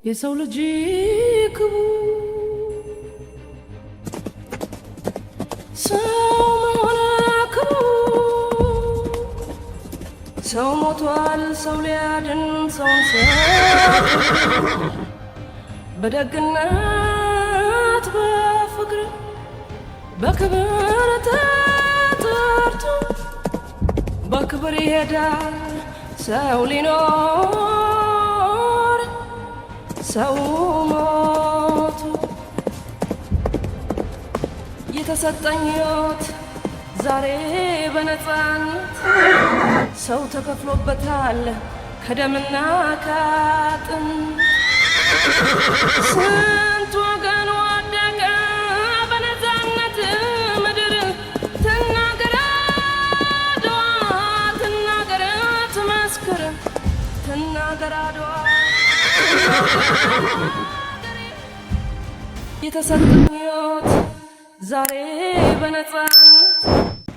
የሰው ልጅ ክቡ ሰው ሞቷል ሰው ሊያድን ሰውን በደግነት በፍቅር በክብር ተጠርቶ በክብር ይሄዳል ሰው ሊኖር ሰው ሞቱ የተሰጠኝ ሕይወት ዛሬ በነፃነት ሰው ተከፍሎበታል ከደምና ከአጥንት ስንት ወገን ወደቀ በነፃነት ምድር ትናገር አድዋ ትናገር ትመስክር ትናገር አድዋ የተሰጠኝ ሕይወት ዛሬ በነፃነት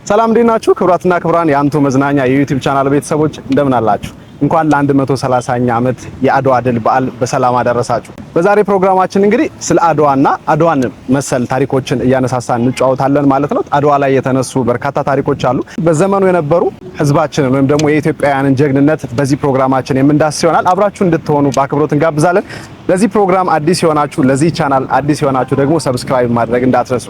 ሰላም እንዴት ናችሁ? ክብራትና ክብራን የአንቱ መዝናኛ የዩቲዩብ ቻናል ቤተሰቦች እንደምን አላችሁ? እንኳን ለ130ኛ ዓመት የአድዋ ድል በዓል በሰላም አደረሳችሁ። በዛሬ ፕሮግራማችን እንግዲህ ስለ አድዋና አድዋን መሰል ታሪኮችን እያነሳሳን እንጫወታለን ማለት ነው። አድዋ ላይ የተነሱ በርካታ ታሪኮች አሉ። በዘመኑ የነበሩ ህዝባችንን ወይም ደግሞ የኢትዮጵያውያንን ጀግንነት በዚህ ፕሮግራማችን የምንዳስስ ይሆናል። አብራችሁ እንድትሆኑ በአክብሮት እንጋብዛለን። ለዚህ ፕሮግራም አዲስ የሆናችሁ ለዚህ ቻናል አዲስ የሆናችሁ ደግሞ ሰብስክራይብ ማድረግ እንዳትረሱ።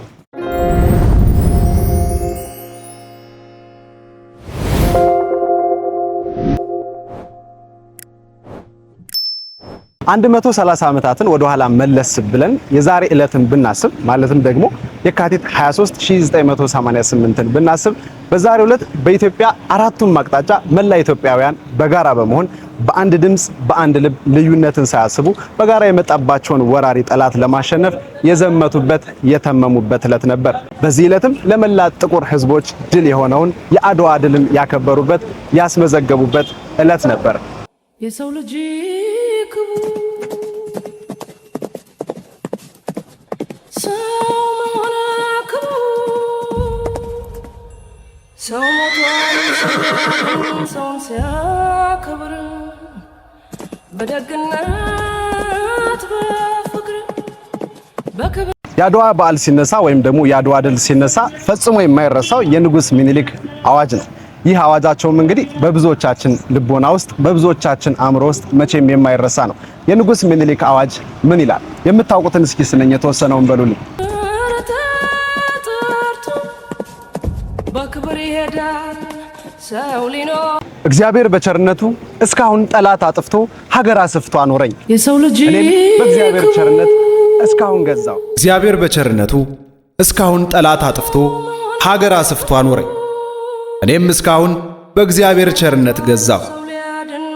130 ዓመታትን ወደ ኋላ መለስ ብለን የዛሬ ዕለትን ብናስብ ማለትም ደግሞ የካቲት 23 1988ን ብናስብ በዛሬው ዕለት በኢትዮጵያ አራቱም አቅጣጫ መላ ኢትዮጵያውያን በጋራ በመሆን በአንድ ድምጽ በአንድ ልብ ልዩነትን ሳያስቡ በጋራ የመጣባቸውን ወራሪ ጠላት ለማሸነፍ የዘመቱበት የተመሙበት ዕለት ነበር። በዚህ ዕለትም ለመላ ጥቁር ህዝቦች ድል የሆነውን የአድዋ ድልን ያከበሩበት ያስመዘገቡበት ዕለት ነበር። የሰው ልጅ ሰው ሞቷል ሰውን ሲያከብር በደግነት በፍቅር በክብር የአድዋ በዓል ሲነሳ ወይም ደግሞ የአድዋ ድል ሲነሳ ፈጽሞ የማይረሳው የንጉስ ሚኒሊክ አዋጅ ነው። ይህ አዋጃቸውም እንግዲህ በብዙዎቻችን ልቦና ውስጥ በብዙዎቻችን አእምሮ ውስጥ መቼም የማይረሳ ነው። የንጉስ ሚኒሊክ አዋጅ ምን ይላል? የምታውቁትን እስኪ ስለኛ የተወሰነውን በሉልኝ። በክብር ይሄዳል ሰው ሊኖር እግዚአብሔር በቸርነቱ እስካሁን ጠላት አጥፍቶ ሀገር አስፍቶ አኖረኝ። የሰው ልጅ በእግዚአብሔር ቸርነት እስካሁን ገዛው። እግዚአብሔር በቸርነቱ እስካሁን ጠላት አጥፍቶ ሀገር አስፍቶ አኖረኝ። እኔም እስካሁን በእግዚአብሔር ቸርነት ገዛው።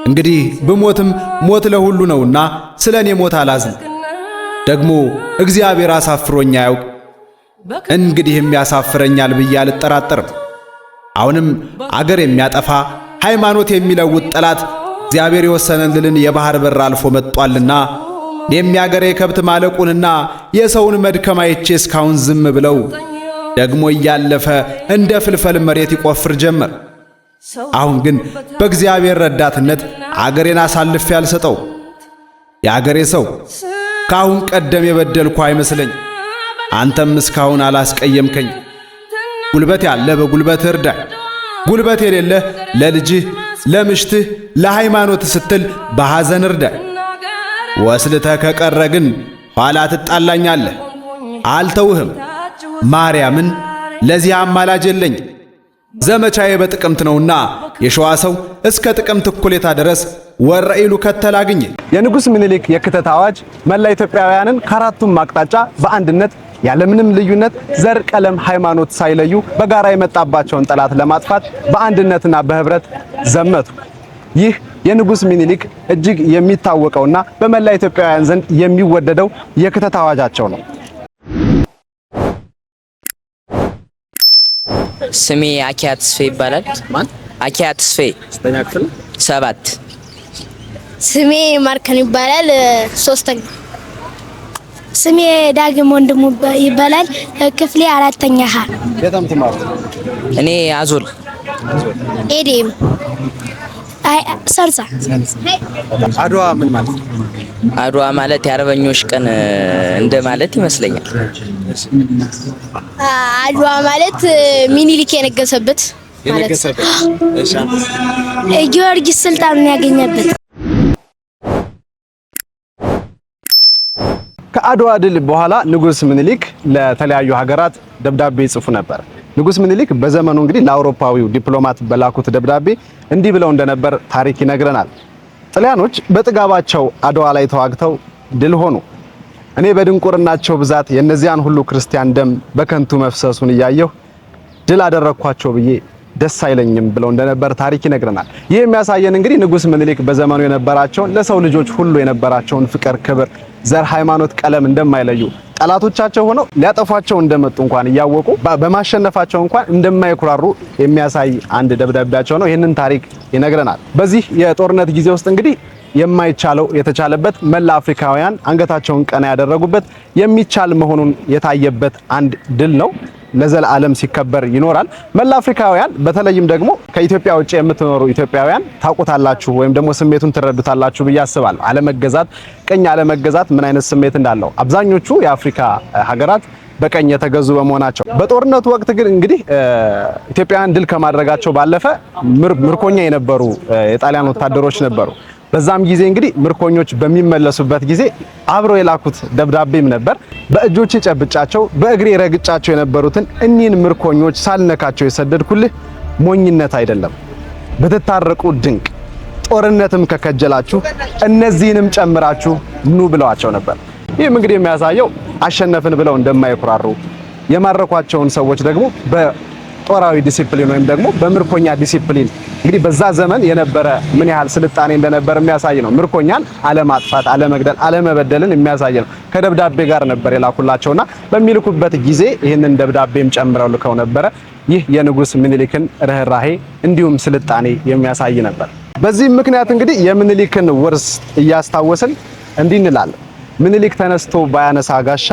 እንግዲህ ብሞትም ሞት ለሁሉ ነውና ስለኔ ሞት አላዝን። ደግሞ እግዚአብሔር አሳፍሮኝ አያውቅ፣ እንግዲህም ያሳፍረኛል ብዬ አልጠራጠርም። አሁንም አገር የሚያጠፋ ሃይማኖት የሚለውጥ ጠላት እግዚአብሔር የወሰነልን የባህር በር አልፎ መጥቷልና እኔም የአገሬ ከብት ማለቁንና የሰውን መድከም አይቼ እስካሁን ዝም ብለው ደግሞ እያለፈ እንደ ፍልፈል መሬት ይቆፍር ጀመር። አሁን ግን በእግዚአብሔር ረዳትነት አገሬን አሳልፌ አልሰጠው። የአገሬ ሰው ካሁን ቀደም የበደልኩ አይመስለኝ። አንተም እስካሁን አላስቀየምከኝ። ጉልበት ያለ በጉልበትህ እርዳኝ፣ ጉልበት የሌለ ለልጅህ ለምሽትህ ለሃይማኖት ስትል በሐዘን እርዳኝ። ወስልተህ ከቀረ ግን ኋላ ትጣላኛለህ። አልተውህም። ማርያምን ለዚህ አማላጅ የለኝ። ዘመቻዬ በጥቅምት ነውና የሸዋ ሰው እስከ ጥቅምት እኩሌታ ድረስ ወረኢሉ ከተላግኝ። የንጉስ ሚኒሊክ የክተት አዋጅ መላ ኢትዮጵያውያንን ከአራቱም አቅጣጫ በአንድነት ያለምንም ልዩነት ዘር፣ ቀለም፣ ሃይማኖት ሳይለዩ በጋራ የመጣባቸውን ጠላት ለማጥፋት በአንድነትና በህብረት ዘመቱ። ይህ የንጉስ ሚኒሊክ እጅግ የሚታወቀውና በመላ ኢትዮጵያውያን ዘንድ የሚወደደው የክተት አዋጃቸው ነው። ስሜ አኪያ ተስፌ ይባላል። ማን? አኪያ ተስፌ 7። ስሜ ማርከን ይባላል 3ኛ። ስሜ ዳግም ወንድሙ ይባላል ክፍሌ 4ኛ ሀ። በጣም ተማሩ። እኔ አዞል ኤዲም አይ ሰርሳ። አድዋ ምን ማለት ነው? አድዋ ማለት የአርበኞች ቀን እንደማለት ይመስለኛል። አድዋ ማለት ሚኒሊክ የነገሰበት ማለት ጊዮርጊስ ስልጣኑን ያገኘበት። ከአድዋ ድል በኋላ ንጉስ ምኒልክ ለተለያዩ ሀገራት ደብዳቤ ይጽፉ ነበር። ንጉስ ምኒልክ በዘመኑ እንግዲህ ለአውሮፓዊው ዲፕሎማት በላኩት ደብዳቤ እንዲህ ብለው እንደነበር ታሪክ ይነግረናል። ጣሊያኖች በጥጋባቸው አድዋ ላይ ተዋግተው ድል ሆኑ። እኔ በድንቁርናቸው ብዛት የነዚያን ሁሉ ክርስቲያን ደም በከንቱ መፍሰሱን እያየሁ ድል አደረኳቸው ብዬ ደስ አይለኝም ብለው እንደነበር ታሪክ ይነግረናል። ይህ የሚያሳየን እንግዲህ ንጉስ ምኒልክ በዘመኑ የነበራቸውን ለሰው ልጆች ሁሉ የነበራቸውን ፍቅር፣ ክብር፣ ዘር፣ ሃይማኖት፣ ቀለም እንደማይለዩ ጠላቶቻቸው ሆነው ሊያጠፏቸው እንደመጡ እንኳን እያወቁ በማሸነፋቸው እንኳን እንደማይኩራሩ የሚያሳይ አንድ ደብዳቤያቸው ነው። ይህንን ታሪክ ይነግረናል። በዚህ የጦርነት ጊዜ ውስጥ እንግዲህ የማይቻለው የተቻለበት፣ መላ አፍሪካውያን አንገታቸውን ቀና ያደረጉበት፣ የሚቻል መሆኑን የታየበት አንድ ድል ነው። ለዘላለም ሲከበር ይኖራል። መላ አፍሪካውያን በተለይም ደግሞ ከኢትዮጵያ ውጭ የምትኖሩ ኢትዮጵያውያን ታውቁታላችሁ ወይም ደግሞ ስሜቱን ትረዱታላችሁ ብዬ አስባለሁ። አለመገዛት፣ ቀኝ አለመገዛት ምን አይነት ስሜት እንዳለው አብዛኞቹ የአፍሪካ ሀገራት በቀኝ የተገዙ በመሆናቸው። በጦርነቱ ወቅት ግን እንግዲህ ኢትዮጵያውያን ድል ከማድረጋቸው ባለፈ ምርኮኛ የነበሩ የጣሊያን ወታደሮች ነበሩ። በዛም ጊዜ እንግዲህ ምርኮኞች በሚመለሱበት ጊዜ አብረው የላኩት ደብዳቤም ነበር። በእጆቼ ጨብጫቸው በእግሬ ረግጫቸው የነበሩትን እኒህን ምርኮኞች ሳልነካቸው የሰደድኩልህ ሞኝነት አይደለም፣ ብትታረቁ ድንቅ፣ ጦርነትም ከከጀላችሁ እነዚህንም ጨምራችሁ ኑ ብለዋቸው ነበር። ይህም እንግዲህ የሚያሳየው አሸነፍን ብለው እንደማይኩራሩ፣ የማረኳቸውን ሰዎች ደግሞ በጦራዊ ዲሲፕሊን ወይም ደግሞ በምርኮኛ ዲሲፕሊን እንግዲህ በዛ ዘመን የነበረ ምን ያህል ስልጣኔ እንደነበር የሚያሳይ ነው። ምርኮኛን አለማጥፋት፣ አለመግደል፣ አለመበደልን የሚያሳይ ነው። ከደብዳቤ ጋር ነበር የላኩላቸውና በሚልኩበት ጊዜ ይህንን ደብዳቤም ጨምረው ልከው ነበረ። ይህ የንጉስ ምኒልክን ርህራሄ እንዲሁም ስልጣኔ የሚያሳይ ነበር። በዚህም ምክንያት እንግዲህ የምኒልክን ውርስ እያስታወስን እንዲህ እንላለን። ምኒልክ ተነስቶ ባያነሳ ጋሻ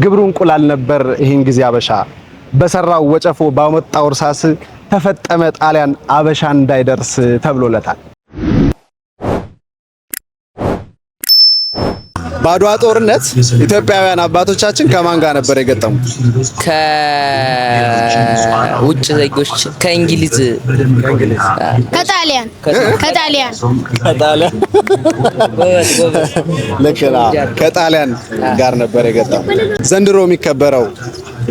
ግብሩ እንቁላል ነበር ይህን ጊዜ አበሻ፣ በሰራው ወጨፎ ባወጣው እርሳስ ተፈጠመ ጣሊያን አበሻ እንዳይደርስ ተብሎለታል። በአድዋ ጦርነት ኢትዮጵያውያን አባቶቻችን ከማን ጋር ነበር የገጠሙት? ከውጭ ዜጎች፣ ከእንግሊዝ፣ ከጣሊያን ልክ ነው። ከጣሊያን ጋር ነበር የገጠሙት። ዘንድሮ የሚከበረው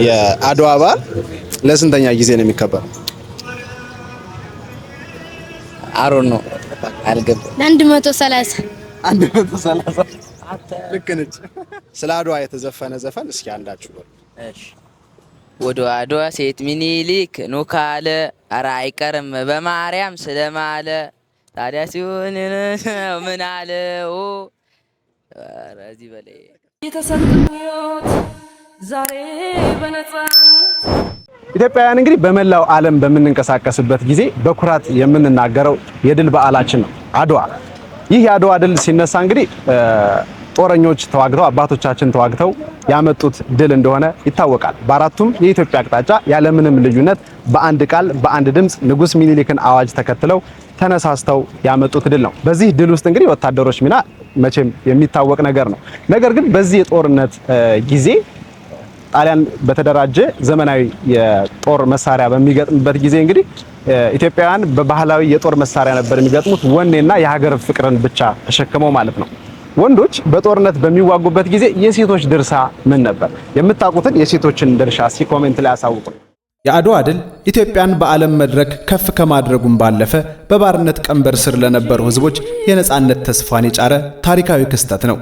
የአድዋ በዓል ለስንተኛ ጊዜ ነው የሚከበረው? አሮን ነው አልገባም። 130 ልክ ነች። ስለ አድዋ የተዘፈነ ዘፈን እስኪ አንዳችሁ በሉ። እሺ። ወደ አድዋ ሴት ምኒልክ ኑ ካለ ኧረ አይቀርም በማርያም ስለማለ ታዲያ ሲሆን ምን አለ ኧረ እዚህ በላይ የተሰጠሁት ዛሬ በነፃነት። ኢትዮጵያውያን እንግዲህ በመላው ዓለም በምንንቀሳቀስበት ጊዜ በኩራት የምንናገረው የድል በዓላችን ነው አድዋ። ይህ የአድዋ ድል ሲነሳ እንግዲህ ጦረኞች ተዋግተው አባቶቻችን ተዋግተው ያመጡት ድል እንደሆነ ይታወቃል። በአራቱም የኢትዮጵያ አቅጣጫ ያለምንም ልዩነት በአንድ ቃል በአንድ ድምፅ ንጉስ ሚኒሊክን አዋጅ ተከትለው ተነሳስተው ያመጡት ድል ነው። በዚህ ድል ውስጥ እንግዲህ ወታደሮች ሚና መቼም የሚታወቅ ነገር ነው። ነገር ግን በዚህ የጦርነት ጊዜ ጣሊያን በተደራጀ ዘመናዊ የጦር መሳሪያ በሚገጥምበት ጊዜ እንግዲህ ኢትዮጵያውያን በባህላዊ የጦር መሳሪያ ነበር የሚገጥሙት፣ ወኔና የሀገር ፍቅርን ብቻ ተሸክመው ማለት ነው። ወንዶች በጦርነት በሚዋጉበት ጊዜ የሴቶች ድርሻ ምን ነበር? የምታውቁትን የሴቶችን ድርሻ እስኪ ኮሜንት ላይ አሳውቁ። የአድዋ ድል ኢትዮጵያን በዓለም መድረክ ከፍ ከማድረጉም ባለፈ በባርነት ቀንበር ስር ለነበሩ ሕዝቦች የነጻነት ተስፋን የጫረ ታሪካዊ ክስተት ነው።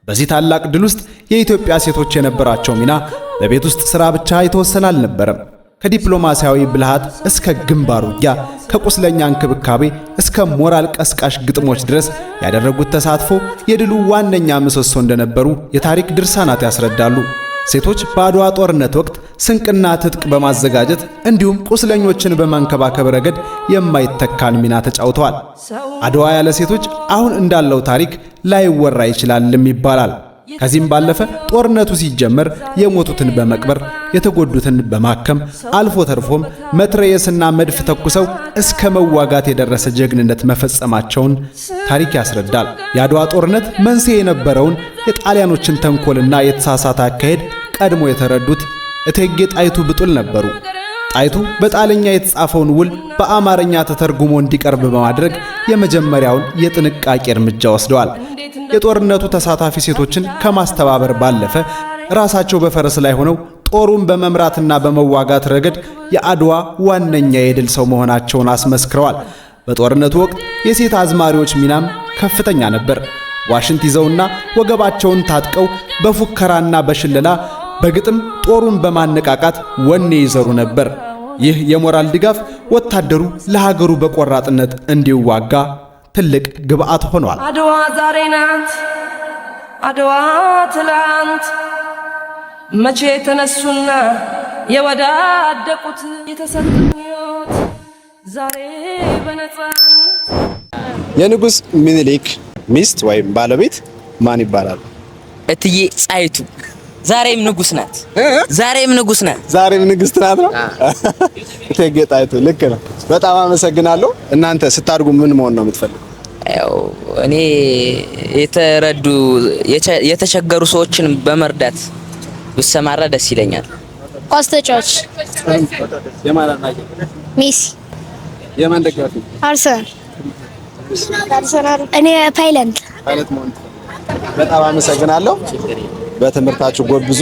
በዚህ ታላቅ ድል ውስጥ የኢትዮጵያ ሴቶች የነበራቸው ሚና በቤት ውስጥ ሥራ ብቻ የተወሰነ አልነበረም። ከዲፕሎማሲያዊ ብልሃት እስከ ግንባር ውጊያ፣ ከቁስለኛ እንክብካቤ እስከ ሞራል ቀስቃሽ ግጥሞች ድረስ ያደረጉት ተሳትፎ የድሉ ዋነኛ ምሰሶ እንደነበሩ የታሪክ ድርሳናት ያስረዳሉ። ሴቶች በአድዋ ጦርነት ወቅት ስንቅና ትጥቅ በማዘጋጀት እንዲሁም ቁስለኞችን በማንከባከብ ረገድ የማይተካን ሚና ተጫውተዋል። አድዋ ያለ ሴቶች አሁን እንዳለው ታሪክ ላይወራ ይችላልም ይባላል። ከዚህም ባለፈ ጦርነቱ ሲጀመር የሞቱትን በመቅበር የተጎዱትን በማከም አልፎ ተርፎም መትረየስና መድፍ ተኩሰው እስከ መዋጋት የደረሰ ጀግንነት መፈጸማቸውን ታሪክ ያስረዳል። የአድዋ ጦርነት መንስኤ የነበረውን የጣሊያኖችን ተንኮልና የተሳሳተ አካሄድ ቀድሞ የተረዱት እቴጌ ጣይቱ ብጡል ነበሩ። ጣይቱ በጣሊያኛ የተጻፈውን ውል በአማርኛ ተተርጉሞ እንዲቀርብ በማድረግ የመጀመሪያውን የጥንቃቄ እርምጃ ወስደዋል። የጦርነቱ ተሳታፊ ሴቶችን ከማስተባበር ባለፈ ራሳቸው በፈረስ ላይ ሆነው ጦሩን በመምራትና በመዋጋት ረገድ የአድዋ ዋነኛ የድል ሰው መሆናቸውን አስመስክረዋል። በጦርነቱ ወቅት የሴት አዝማሪዎች ሚናም ከፍተኛ ነበር። ዋሽንት ይዘውና ወገባቸውን ታጥቀው በፉከራና በሽለላ በግጥም ጦሩን በማነቃቃት ወኔ ይዘሩ ነበር። ይህ የሞራል ድጋፍ ወታደሩ ለሀገሩ በቆራጥነት እንዲዋጋ ትልቅ ግብአት ሆኗል። አድዋ ዛሬ ናት፣ አድዋ ትላንት፣ መቼ ተነሱና የወዳደቁት የተሰጡኝ ሕይወት ዛሬ በነፃነት። የንጉስ ሚኒሊክ ሚስት ወይም ባለቤት ማን ይባላል? እትዬ ጣይቱ ዛሬም ንጉስ ናት። ዛሬም ንጉስ ናት። ዛሬም ንግስት ናት ነው። እቴጌ ጣይቱ ልክ ነው። በጣም አመሰግናለሁ። እናንተ ስታድጉ ምን መሆን ነው የምትፈልጉ? ያው እኔ የተቸገሩ ሰዎችን በመርዳት ብሰማራ ደስ ይለኛል። ኳስ ተጫዋች። ሜሲ። የማን ደጋፊ? አርሰናል። እኔ ፓይለት መሆን። በጣም አመሰግናለሁ። በትምህርታችሁ ጎብዙ።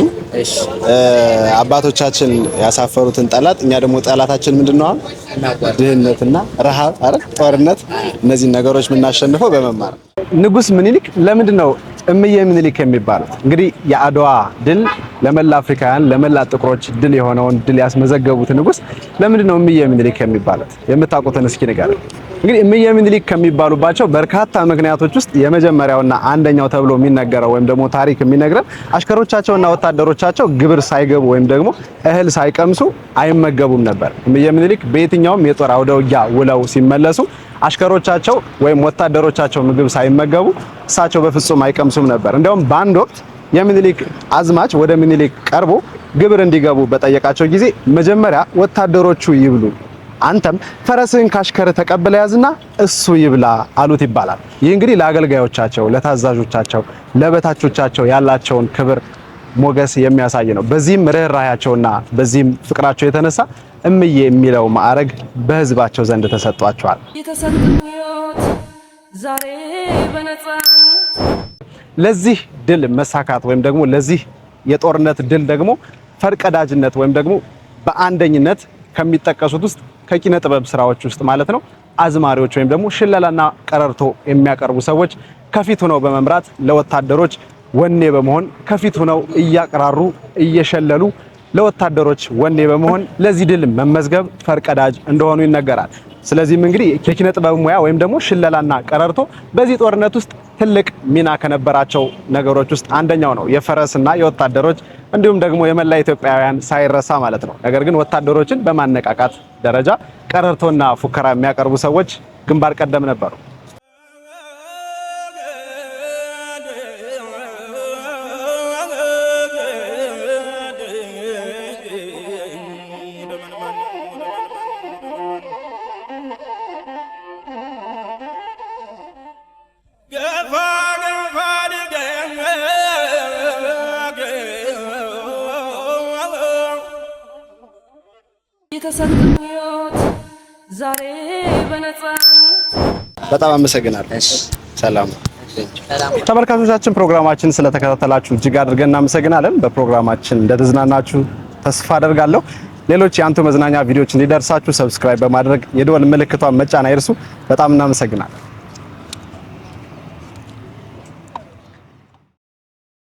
አባቶቻችን ያሳፈሩትን ጠላት እኛ ደግሞ ጠላታችን ምንድነው? ድህነትና ረሃብ፣ ጦርነት፣ እነዚህ ነገሮች የምናሸንፈው በመማር። ንጉስ ምኒልክ ለምንድነው እምዬ ምኒልክ የሚባሉት? እንግዲህ የአድዋ ድል ለመላ አፍሪካውያን ለመላ ጥቁሮች ድል የሆነውን ድል ያስመዘገቡት ንጉስ ለምንድነው እምዬ ምኒልክ የሚባሉት? የምታውቁትን እስኪ ንገሩኝ። እንግዲህ እምዬ ምኒልክ ከሚባሉባቸው በርካታ ምክንያቶች ውስጥ የመጀመሪያውና አንደኛው ተብሎ የሚነገረው ወይም ደግሞ ታሪክ የሚነግረን አሽከሮቻቸውና ወታደሮቻቸው ግብር ሳይገቡ ወይም ደግሞ እህል ሳይቀምሱ አይመገቡም ነበር። እምዬ ምኒልክ በየትኛውም የጦር አውደ ውጊያ ውለው ሲመለሱ አሽከሮቻቸው ወይም ወታደሮቻቸው ምግብ ሳይመገቡ እሳቸው በፍጹም አይቀምሱም ነበር። እንደውም በአንድ ወቅት የምኒልክ አዝማች ወደ ምኒልክ ቀርቦ ግብር እንዲገቡ በጠየቃቸው ጊዜ መጀመሪያ ወታደሮቹ ይብሉ፣ አንተም ፈረስህን ካሽከር ተቀበለ ያዝና እሱ ይብላ አሉት ይባላል። ይህ እንግዲህ ለአገልጋዮቻቸው፣ ለታዛዦቻቸው፣ ለበታቾቻቸው ያላቸውን ክብር ሞገስ የሚያሳይ ነው። በዚህም ርህራሄያቸውና በዚህም ፍቅራቸው የተነሳ እምዬ የሚለው ማዕረግ በህዝባቸው ዘንድ ተሰጥቷቸዋል። የተሰጡኝ ሕይወት ዛሬ በነፃነት። ለዚህ ድል መሳካት ወይም ደግሞ ለዚህ የጦርነት ድል ደግሞ ፈርቀዳጅነት ወይም ደግሞ በአንደኝነት ከሚጠቀሱት ውስጥ ከኪነ ጥበብ ስራዎች ውስጥ ማለት ነው አዝማሪዎች ወይም ደግሞ ሽለላና ቀረርቶ የሚያቀርቡ ሰዎች ከፊት ሆነው በመምራት ለወታደሮች ወኔ በመሆን ከፊት ሆነው እያቀራሩ እየሸለሉ ለወታደሮች ወኔ በመሆን ለዚህ ድል መመዝገብ ፈርቀዳጅ እንደሆኑ ይነገራል። ስለዚህም እንግዲህ የኪነ ጥበብ ሙያ ወይም ደግሞ ሽለላና ቀረርቶ በዚህ ጦርነት ውስጥ ትልቅ ሚና ከነበራቸው ነገሮች ውስጥ አንደኛው ነው። የፈረስና የወታደሮች እንዲሁም ደግሞ የመላ ኢትዮጵያውያን ሳይረሳ ማለት ነው። ነገር ግን ወታደሮችን በማነቃቃት ደረጃ ቀረርቶና ፉከራ የሚያቀርቡ ሰዎች ግንባር ቀደም ነበሩ። የተሰጡኝ ሕይወት ዛሬ በነፃነት። በጣም አመሰግናለሁ። ሰላም ተመልካቾቻችን፣ ፕሮግራማችን ስለተከታተላችሁ እጅግ አድርገን እናመሰግናለን። በፕሮግራማችን እንደተዝናናችሁ ተስፋ አደርጋለሁ። ሌሎች የአንቱ መዝናኛ ቪዲዮዎች እንዲደርሳችሁ ሰብስክራይብ በማድረግ የደወል ምልክቷን መጫን አይርሱ። በጣም እናመሰግናለን።